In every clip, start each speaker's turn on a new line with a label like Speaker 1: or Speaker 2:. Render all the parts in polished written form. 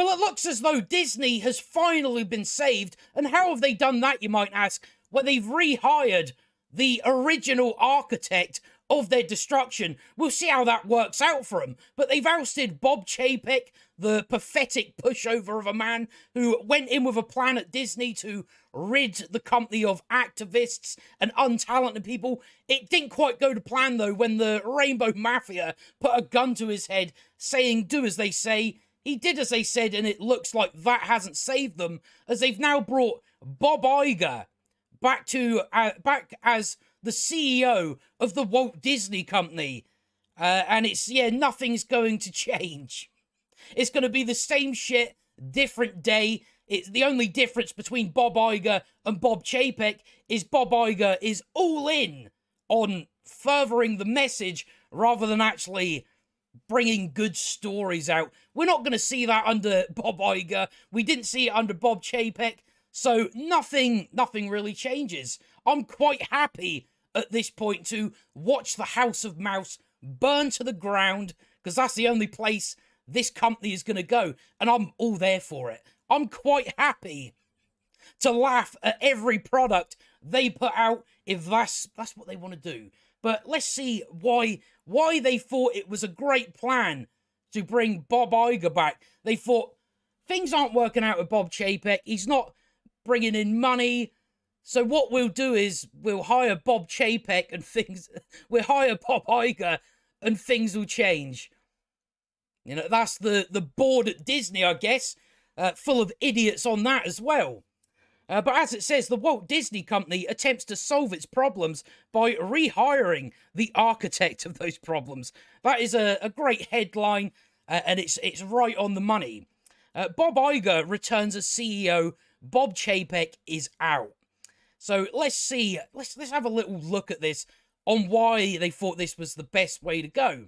Speaker 1: Well, it looks as though Disney has finally been saved. And how have they done that, you might ask? Well, they've rehired the original architect of their destruction. We'll see how that works out for them. But they've ousted Bob Chapek, the pathetic pushover of a man who went in with a plan at Disney to rid the company of activists and untalented people. It didn't quite go to plan, though, when the Rainbow Mafia put a gun to his head, saying, do as they say. He did as they said, and it looks like that hasn't saved them, as they've now brought Bob Iger back as the CEO of the Walt Disney Company. And it's, nothing's going to change. It's going to be the same shit, different day. It's the only difference between Bob Iger and Bob Chapek is Bob Iger is all in on furthering the message rather than actually bringing good stories out. We're not going to see that under Bob Iger. We didn't see it under Bob Chapek. So nothing really changes. I'm quite happy at this point to watch the House of Mouse burn to the ground, because that's the only place this company is going to go. And I'm all there for it. I'm quite happy to laugh at every product they put out if that's what they want to do. But let's see why they thought it was a great plan to bring Bob Iger back. They thought things aren't working out with Bob Chapek. He's not bringing in money. So what we'll do is we'll hire Bob Chapek and we'll hire Bob Iger and things will change. You know, that's the board at Disney, I guess, full of idiots on that as well. But as it says, the Walt Disney Company attempts to solve its problems by rehiring the architect of those problems. That is a great headline, and it's right on the money. Bob Iger returns as CEO. Bob Chapek is out. So let's see. Let's have a little look at this on why they thought this was the best way to go.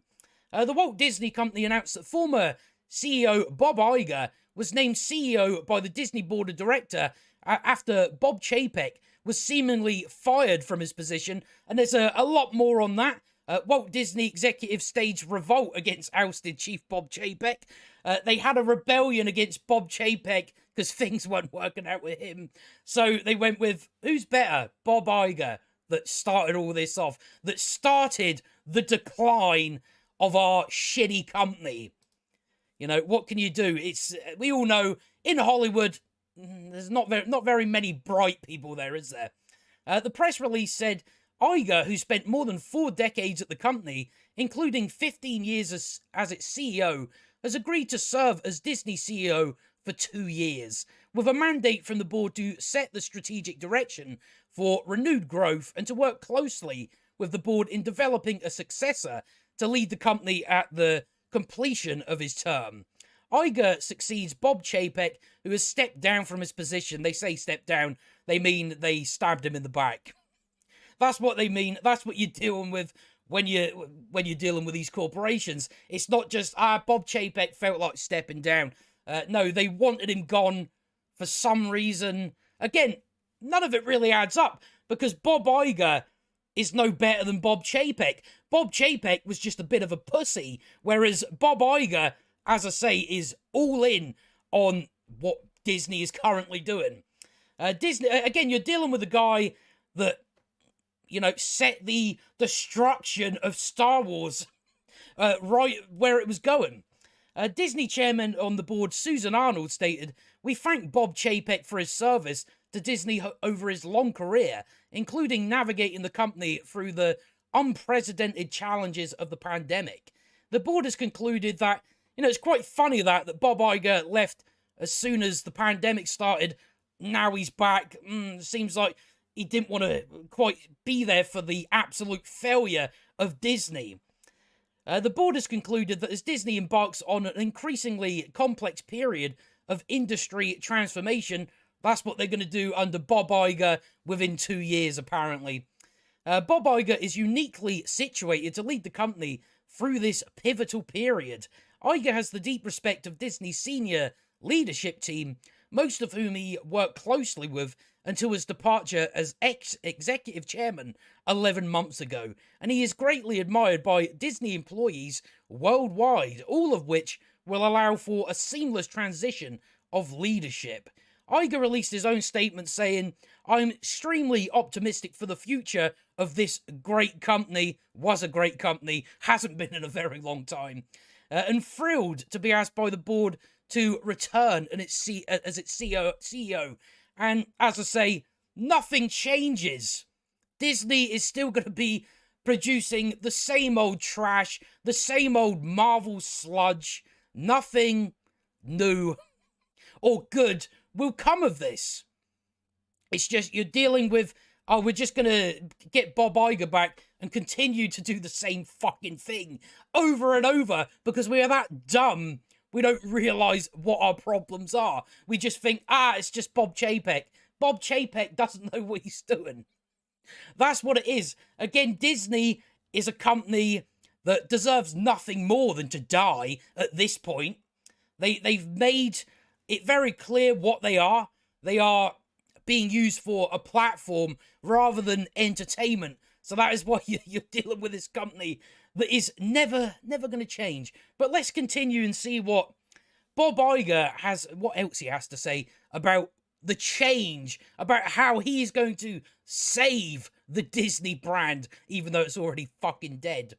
Speaker 1: The Walt Disney Company announced that former CEO Bob Iger was named CEO by the Disney Board of Directors after Bob Chapek was seemingly fired from his position, and there's a lot more on that. Walt Disney executives staged revolt against ousted Chief Bob Chapek. They had a rebellion against Bob Chapek because things weren't working out with him. So they went with, who's better? Bob Iger, that started all this off, that started the decline of our shitty company. You know, what can you do? We all know in Hollywood, there's not very many bright people there, is there? The press release said Iger, who spent more than 4 decades at the company, including 15 years as its CEO, has agreed to serve as Disney CEO for 2 years, with a mandate from the board to set the strategic direction for renewed growth and to work closely with the board in developing a successor to lead the company at the completion of his term. Iger succeeds Bob Chapek, who has stepped down from his position. They say step down, they mean they stabbed him in the back. That's what they mean. That's what you're dealing with when you're dealing with these corporations. It's not just, Bob Chapek felt like stepping down. No, they wanted him gone for some reason. Again, none of it really adds up, because Bob Iger is no better than Bob Chapek. Bob Chapek was just a bit of a pussy, whereas Bob Iger, as I say, is all in on what Disney is currently doing. Disney, again, you're dealing with a guy that, you know, set the destruction of Star Wars right where it was going. Disney chairman on the board, Susan Arnold, stated, "We thank Bob Chapek for his service to Disney over his long career, including navigating the company through the unprecedented challenges of the pandemic. The board has concluded that, you know, it's quite funny that Bob Iger left as soon as the pandemic started. Now he's back. Seems like he didn't want to quite be there for the absolute failure of Disney." The board has concluded that as Disney embarks on an increasingly complex period of industry transformation, that's what they're going to do under Bob Iger within 2 years, apparently. Bob Iger is uniquely situated to lead the company through this pivotal period. Iger has the deep respect of Disney's senior leadership team, most of whom he worked closely with until his departure as ex-executive chairman 11 months ago, and he is greatly admired by Disney employees worldwide, all of which will allow for a seamless transition of leadership. Iger released his own statement saying, "I'm extremely optimistic for the future of this great company," was a great company, hasn't been in a very long time, and thrilled to be asked by the board to return as its CEO. And as I say, nothing changes. Disney is still going to be producing the same old trash, the same old Marvel sludge. Nothing new or good will come of this. It's just you're dealing with, oh, we're just going to get Bob Iger back and continue to do the same fucking thing over and over because we are that dumb. We don't realise what our problems are. We just think, it's just Bob Chapek. Bob Chapek doesn't know what he's doing. That's what it is. Again, Disney is a company that deserves nothing more than to die at this point. They've made it very clear what they are. They are being used for a platform rather than entertainment. So that is why you're dealing with this company that is never going to change. But let's continue and see what Bob Iger what else he has to say about the change, about how he's going to save the Disney brand, even though it's already fucking dead.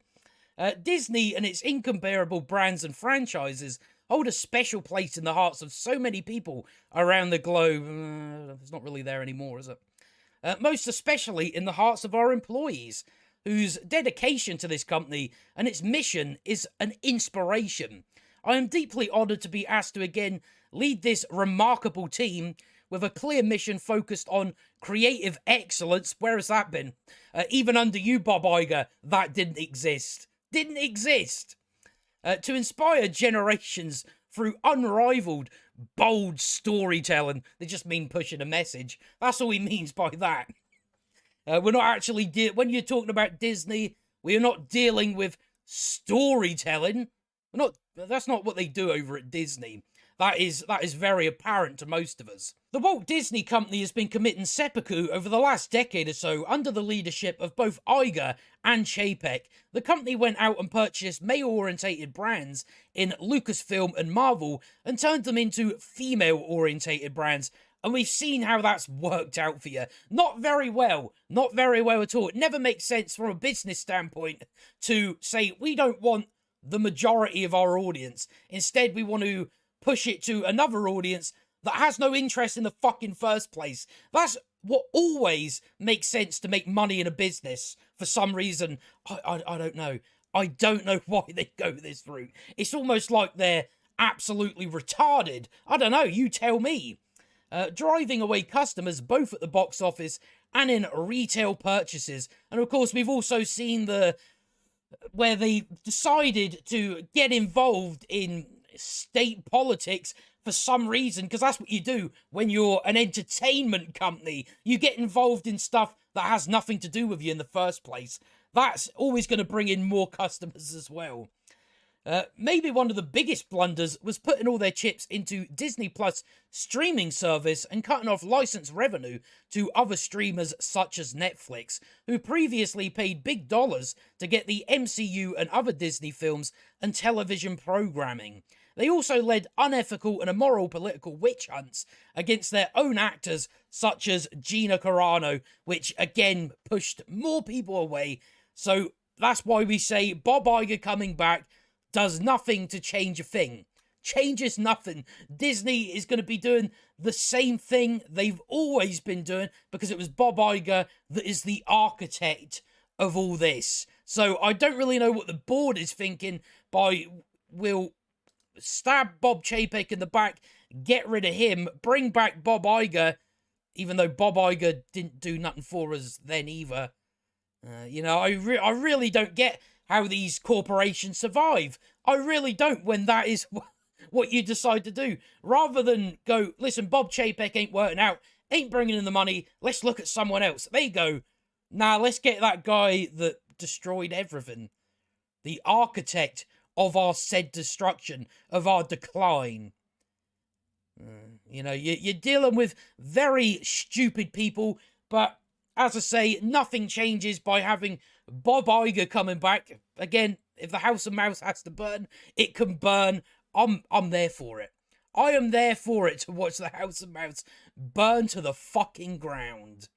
Speaker 1: Disney and its incomparable brands and franchises hold a special place in the hearts of so many people around the globe. It's not really there anymore, is it? Most especially in the hearts of our employees, whose dedication to this company and its mission is an inspiration. I am deeply honoured to be asked to again lead this remarkable team with a clear mission focused on creative excellence. Where has that been? Even under you, Bob Iger, that didn't exist. Didn't exist. To inspire generations through unrivaled, bold storytelling. They just mean pushing a message. That's all he means by that. We're not actually... when you're talking about Disney, we are not dealing with storytelling. That's not what they do over at Disney. That is very apparent to most of us. The Walt Disney Company has been committing seppuku over the last decade or so under the leadership of both Iger and Chapek. The company went out and purchased male-orientated brands in Lucasfilm and Marvel and turned them into female-orientated brands. And we've seen how that's worked out for you. Not very well. Not very well at all. It never makes sense from a business standpoint to say, we don't want the majority of our audience. Instead, we want to push it to another audience that has no interest in the fucking first place. That's what always makes sense to make money in a business for some reason. I don't know. I don't know why they go this route. It's almost like they're absolutely retarded. I don't know. You tell me. Driving away customers both at the box office and in retail purchases. And of course, we've also seen where they decided to get involved in state politics for some reason, because that's what you do when you're an entertainment company. You get involved in stuff that has nothing to do with you in the first place. That's always going to bring in more customers as well. Maybe one of the biggest blunders was putting all their chips into Disney Plus streaming service and cutting off license revenue to other streamers such as Netflix, who previously paid big dollars to get the MCU and other Disney films and television programming. They also led unethical and immoral political witch hunts against their own actors, such as Gina Carano, which again pushed more people away. So that's why we say Bob Iger coming back does nothing to change a thing. Changes nothing. Disney is going to be doing the same thing they've always been doing because it was Bob Iger that is the architect of all this. So I don't really know what the board is thinking we'll stab Bob Chapek in the back, get rid of him, bring back Bob Iger, even though Bob Iger didn't do nothing for us then either. I really don't get how these corporations survive. I really don't when that is what you decide to do. Rather than go, listen, Bob Chapek ain't working out, ain't bringing in the money, let's look at someone else. They go, nah, let's get that guy that destroyed everything. The architect of our said destruction, of our decline. You're dealing with very stupid people, but as I say, nothing changes by having Bob Iger coming back. Again, if the House of Mouse has to burn, it can burn. I'm there for it. I am there for it to watch the House of Mouse burn to the fucking ground.